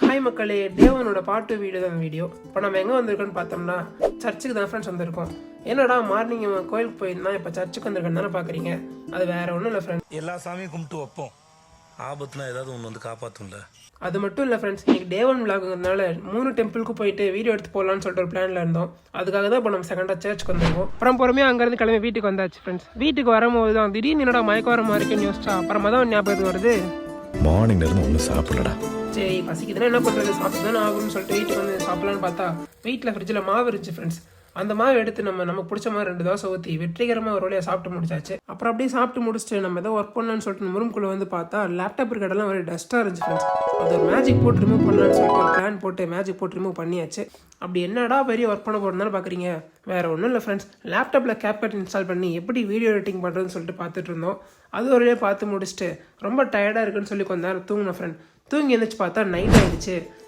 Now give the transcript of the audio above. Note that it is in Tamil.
ஹாய் மக்களே, தேவனோட பாட்டு வீடியோ தான் வீடியோ. இப்போ நம்ம எங்கே வந்திருக்கோன்னு பார்த்தோம்னா சர்ச்சுக்கு தான் ஃப்ரெண்ட்ஸ் வந்திருக்கோம். என்னடா மார்னிங் கோயிலுக்கு போயிருந்தா இப்போ சர்ச்சுக்கு வந்திருக்கேன்னு தானே பார்க்குறீங்க. அது வேற ஒன்றும் இல்லை ஃப்ரெண்ட்ஸ், எல்லா சாமியும் கும்பிட்டு வைப்போம், ஆபத்துனா ஏதாவது ஒன்று வந்து காப்பாற்றும்ல. அது மட்டும் இல்லை ஃப்ரெண்ட்ஸ், இன்னைக்கு டேவன் விளாகுங்கிறதுனால 3 டெம்பிளுக்கு போயிட்டு வீடியோ எடுத்து போடலான்னு சொல்லிட்டு ஒரு பிளானில் இருந்தோம். அதுக்காக தான் இப்போ நம்ம செகண்டாக சர்ச்சுக்கு வந்திருக்கோம். அப்புறம் பொறுமையாக அங்கேருந்து கிளம்பி வீட்டுக்கு வந்தாச்சு ஃப்ரெண்ட்ஸ். வீட்டுக்கு வரும்போது தான் திடீர்னு என்னடா மயக்கம் வர மாதிரி இருக்குன்னு யோசிச்சா அப்புறமா தான் ஞாபகம் வருது. மார்னிங்ல இருந்து ஒன்றும் சாப்பிடலடா. சரி பசிக்குதுன்னா என்ன பண்ணுறது, சாப்பிட்டு தானே ஆகும்னு சொல்லிட்டு வீட்டுக்கு வந்து சாப்பிடலான்னு பார்த்தா வீட்டில் ஃப்ரிட்ஜில் மாவு இருந்துச்சு ஃப்ரெண்ட்ஸ். அந்த மாவு எடுத்து நமக்கு பிடிச்ச மாதிரி 2 தோசை ஊற்றி வெற்றிகரமாக ஒரு வழியாக சாப்பிட்டு முடிச்சாச்சு. அப்புறம் அப்படியே சாப்பிட்டு முடிச்சுட்டு நம்ம ஏதோ ஒர்க் பண்ணலான்னு சொல்லிட்டு ரூம்குள்ளே வந்து பார்த்தா லேப்டாப் இருக்கடலாம் ஒரு டஸ்ட்டாக இருந்துச்சு ஃப்ரெண்ட்ஸ். அது ஒரு மேஜிக் போட்டு ரிமூவ் பண்ணலான்னு சொல்லிட்டு ஒரு பிளான் போட்டு மேஜிக் போட்டு ரிமூவ் பண்ணியாச்சு. அப்படி என்னடா பெரிய ஒர்க் பண்ண போகிறதுனால பார்க்குறீங்க, வேறு ஒன்றும் இல்லை ஃப்ரெண்ட்ஸ். லேப்டாப்பில் கேப்கட் இன்ஸ்டால் பண்ணி எப்படி வீடியோ எடிட்டிங் பண்ணுறதுன்னு சொல்லிட்டு பார்த்துட்டு இருந்தோம். அது ஒரு வழியாக பார்த்து முடிச்சுட்டு ரொம்ப டயர்டாக இருக்குன்னு சொல்லி கொஞ்ச நேரம் தூங்கினேன் ஃப்ரெண்ட். தூங்கி எழுந்திரிச்சு பார்த்தா நைட் ஆகிடுச்சு.